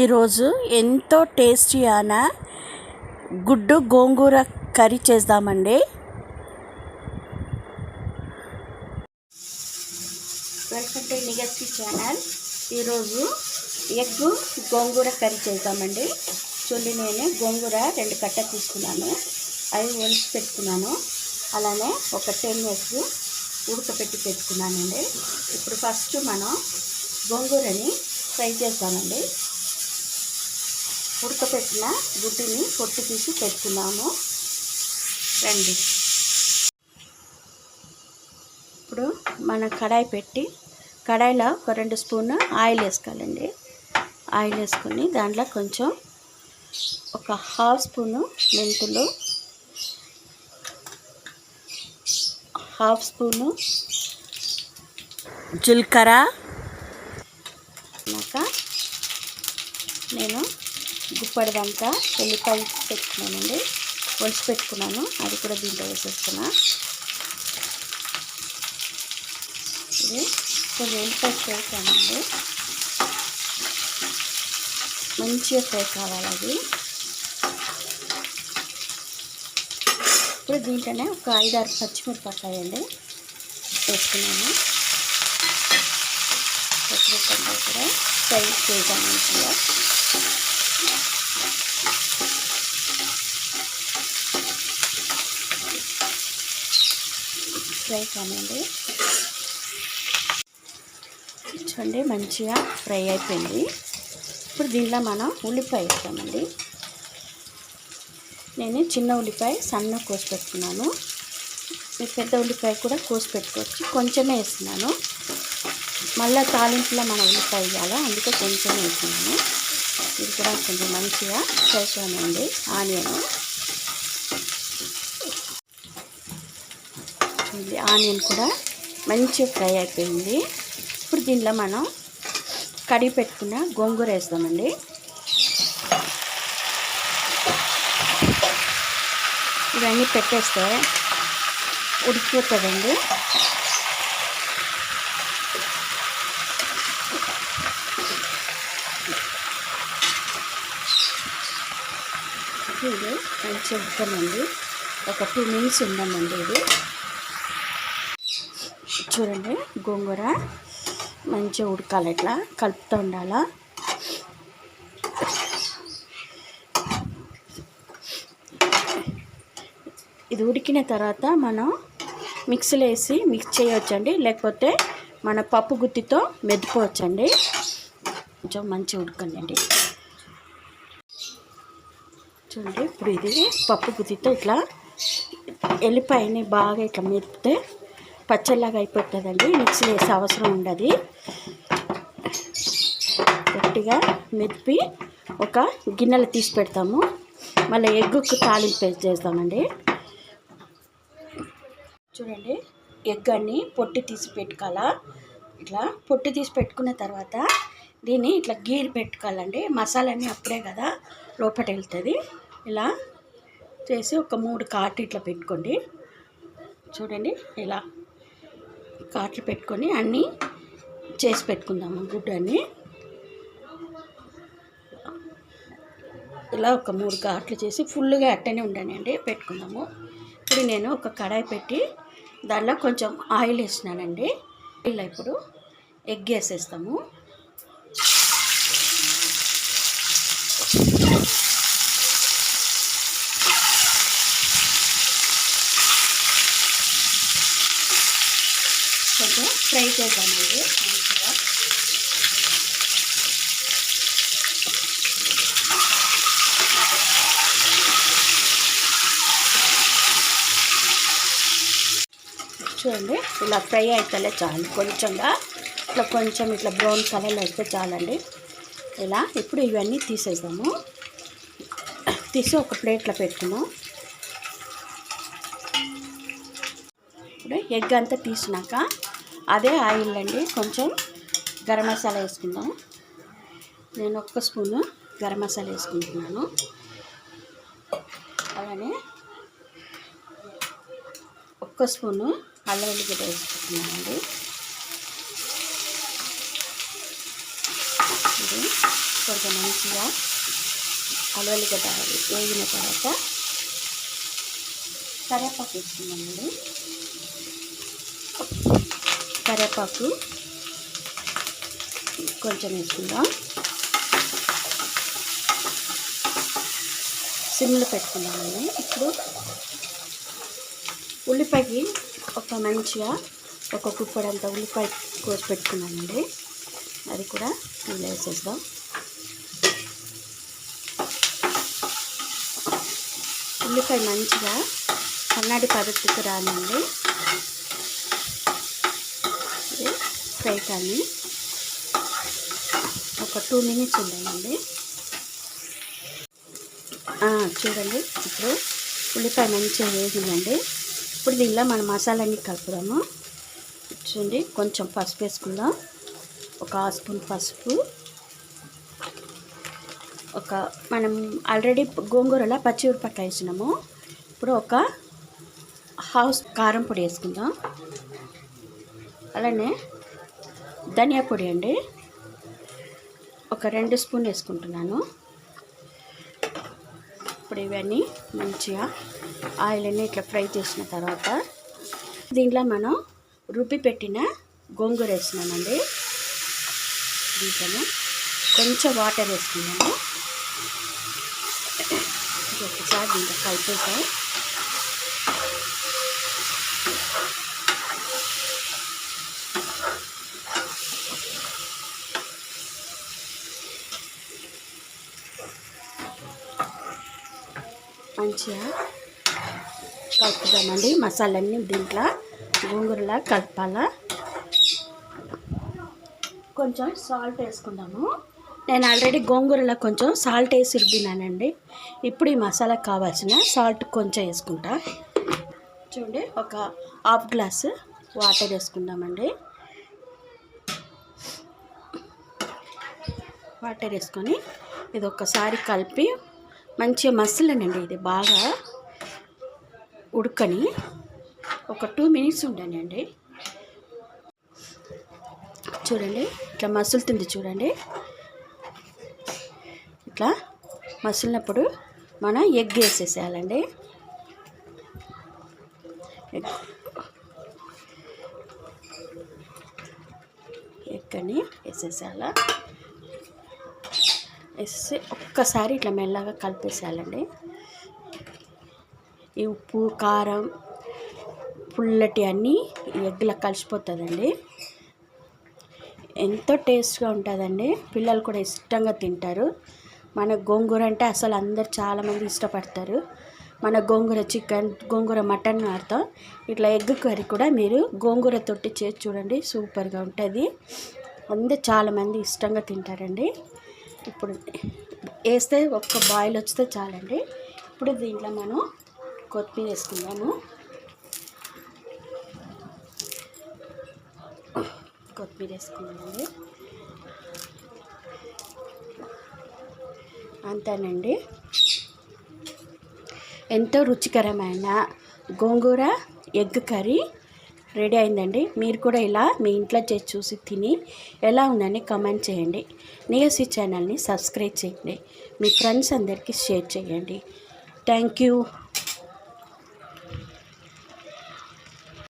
ఈరోజు ఎంతో టేస్టీ అయిన గుడ్డు గోంగూర కర్రీ చేద్దామండి. వెల్కమ్ టు నిగస్టి ఛానల్. ఈరోజు ఎగ్ గోంగూర కర్రీ చేద్దామండి. చూడండి, నేను గోంగూర 2 కట్టలు తీసుకున్నాను, అవి ఒలిచి పెట్టుకున్నాను. అలానే ఒక 10 ఎగ్స్ ఉడకపెట్టి పెట్టుకున్నానండి. ఇప్పుడు ఫస్ట్ మనం గోంగూరని ఫ్రై చేద్దామండి. ఉడకపెట్టిన గుడ్డుని పొట్టు తీసి పెట్టుకున్నాము. రండి, ఇప్పుడు మన కడాయి పెట్టి కడాయిలో ఒక 2 స్పూన్ ఆయిల్ వేసుకోవాలండి. ఆయిల్ వేసుకొని దాంట్లో కొంచెం ఒక 1/2 స్పూను మెంతులు, 1/2 స్పూను జీలకర్ర, నేను గుప్పడిదంతా ఎల్లిపాయలు పెట్టుకున్నానండి, ఒలిచి పెట్టుకున్నాను. అది కూడా దీంట్లో వేసేస్తున్నా. ఇది కొంచెం ఎల్లిపాయ వేసానండి, మంచిగా ఫ్రై కావాలి అది. ఇప్పుడు దీంట్లోనే ఒక 5-6 పచ్చిమిరపకాయ అండి వేసుకున్నాను. పచ్చిమిరపకాయ కూడా ఫ్రై చేద్దాం మంచిగా. ఫ్రై కానండి, చూడండి మంచిగా ఫ్రై అయిపోయింది. ఇప్పుడు దీనిలో మనం ఉల్లిపాయ వేస్తామండి. నేను చిన్న ఉల్లిపాయ సన్న కోసి పెట్టుకున్నాను. మీరు పెద్ద ఉల్లిపాయ కూడా కోసి పెట్టుకోవచ్చు. కొంచెమే వేస్తున్నాను, మళ్ళీ తాలింపులో మనం ఉల్లిపాయ వేయాలి, అందుకే కొంచెమే వేస్తున్నాను. ఇది కూడా కొంచెం మంచిగా ఫ్రై కానివ్వండి. ఆనియన్ కూడా మంచిగా ఫ్రై అయిపోయింది. ఇప్పుడు దీనిలో మనం కడిగి పెట్టుకున్న గోంగూర వేస్తామండి. ఇవన్నీ పెట్టేస్తే ఉడికిపోతుందండి. ఇది మంచిగా ఉడకనండి, ఒక 2 మినిట్స్ ఉందామండి. ఇది చూడండి, గోంగూర మంచిగా ఉడకాలి, ఇట్లా కలుపుతూ ఉండాలా. ఇది ఉడికిన తర్వాత మనం మిక్సీలో వేసి మిక్స్ చేయవచ్చండి, లేకపోతే మన పప్పు గుత్తితో మెదుపువచ్చండి. కొంచెం మంచిగా ఉడకండి. చూడండి, ఇప్పుడు ఇది పప్పు గుత్తితో ఇట్లా ఎల్లిపాయని బాగా ఇట్లా మెదిపితే పచ్చళ్ళలాగా అయిపోతుందండి. మిక్సీలో వేసే అవసరం ఉండదు. గట్టిగా మెదిపి ఒక గిన్నెలో తీసి పెడతాము. మళ్ళీ ఎగ్గుకు తాలింపు చేస్తామండి. చూడండి, ఎగ్ అన్ని పొట్టు తీసి పెట్టుకోవాలా. ఇట్లా పొట్టు తీసి పెట్టుకున్న తర్వాత దీన్ని ఇట్లా గీరి పెట్టుకోవాలండి. మసాలాన్ని అప్పుడే కదా లోపల వెళ్తుంది. ఇలా చేసి ఒక 3 కాట్లు ఇట్లా పెట్టుకోండి. చూడండి, ఇలా కాట్లు పెట్టుకొని అన్నీ చేసి పెట్టుకుందాము. గుడ్డు అన్నీ ఇలా ఒక 3 కాట్లు చేసి ఫుల్గా అట్టనే ఉండనండి పెట్టుకుందాము. ఇప్పుడు నేను ఒక కడాయి పెట్టి దానిలో కొంచెం ఆయిల్ వేసినానండి. ఇలా ఇప్పుడు ఎగ్ వేసేస్తాము. కొంచెం ఫ్రై చేద్దామండి మంచిగా. చూడండి, ఇలా ఫ్రై అయితే చాలు. కొంచెంగా ఇట్లా బ్రౌన్ కలర్లో అయితే చాలండి. ఇలా ఇప్పుడు ఇవన్నీ తీసేద్దాము. తీసి ఒక ప్లేట్లో పెట్టుకున్నాం. ఇప్పుడు ఎగ్ అంతా తీసినాక అదే ఆయిల్ అండి కొంచెం గరం మసాలా వేసుకుందాం. నేను 1 స్పూను గరం మసాలా వేసుకుంటున్నాను. అలానే 1 స్పూను అల్లం వెల్లిగడ్డ వేసుకుంటున్నానండి. ఇది కొంచెం మంచిగా అలవెల్లిగడ్డ వేగిన తర్వాత కరివేపాకు వేసుకుందామండి. కరివేపాకు కొంచెం వేసుకుందాం. సిమ్లో పెట్టుకుందామండి. ఇప్పుడు ఉల్లిపాయకి మంచిగా ఒక గుప్పడంత ఉల్లిపాయ కోసి పెట్టుకున్నామండి. అది కూడా ఇందులో వేసేద్దాం. ఉల్లిపాయ మంచిగా కన్నాడి పద్ధతికి రానండి. ఫ్రై కానీ ఒక 2 మినిట్స్ ఉందండి. చూడండి, ఇప్పుడు ఉల్లిపాయ మంచిగా వేసిందండి. ఇప్పుడు దీనిలో మనం మసాలాన్ని కలుపుదాము. చూడండి, కొంచెం పసుపు వేసుకుందాం. ఒక 1/2 స్పూన్ పసుపు. మనం ఆల్రెడీ గోంగూరలో పచ్చిమిరపకాయ వేసినాము. ఇప్పుడు ఒక 1/2 కారం పొడి వేసుకుందాం. అలానే ధనియా పొడి అండి, ఒక 2 స్పూన్ వేసుకుంటున్నాను. ఇప్పుడు ఇవన్నీ మంచిగా ఆయిల్ని ఇట్లా ఫ్రై చేసిన తర్వాత దీంట్లో మనం రుబ్బి పెట్టిన గోంగూర వేసినామండి. దీంట్లో కొంచెం వాటర్ వేసుకున్నాము. ఒకసారి దీంట్లో కలిపేసాం. మంచిగా కలుపుదామండి. మసాలాన్ని దీంట్లో గోంగూరలా కలపాలా. కొంచెం సాల్ట్ వేసుకుందాము. నేను ఆల్రెడీ గోంగూరలో కొంచెం సాల్ట్ వేసి రుబ్బినానండి. ఇప్పుడు ఈ మసాలా కావాల్సిన సాల్ట్ కొంచెం వేసుకుంటా. చూడండి, ఒక 1/2 గ్లాసు వాటర్ వేసుకుందామండి. వాటర్ వేసుకొని ఇది ఒక్కసారి కలిపి మంచిగా మసలనండి. ఇది బాగా ఉడకని ఒక 2 మినిట్స్ ఉండనండి. చూడండి, ఇట్లా మసులుతుంది. చూడండి, ఇట్లా మసిలినప్పుడు మనం ఎగ్ వేసేసేయాలండి. ఎగ్ అని వేసేసేయాల. వేసి ఒక్కసారి ఇట్లా మెల్లగా కలిపేసేయాలండి. ఈ ఉప్పు, కారం, పుల్లటి అన్నీ ఎగ్లో కలిసిపోతుందండి. ఎంతో టేస్ట్గా ఉంటుందండి. పిల్లలు కూడా ఇష్టంగా తింటారు. మన గోంగూర అంటే అసలు అందరు చాలామంది ఇష్టపడతారు. మన గోంగూర చికెన్, గోంగూర మటన్ వాడతాం. ఇట్లా ఎగ్ కర్రీ కూడా మీరు గోంగూర తోటి చేసి చూడండి, సూపర్గా ఉంటుంది. అందరు చాలామంది ఇష్టంగా తింటారండి. ఇప్పుడు వేస్తే ఒక్క బాయిల్ వస్తే చాలండి. ఇప్పుడు దీంట్లో మనం కొత్తిమీర వేసుకుందాము. కొత్తిమీర వేసుకున్నామండి. అంతేనండి, ఎంతో రుచికరమైన గోంగూర ఎగ్ కర్రీ రెడీ అయిందండి. మీరు కూడా ఇలా మీ ఇంట్లో చేసి చూసి తిని ఎలా ఉందని కామెంట్ చేయండి. నియసి ఛానల్ని సబ్స్క్రైబ్ చేయండి. మీ ఫ్రెండ్స్ అందరికీ షేర్ చేయండి. Thank you.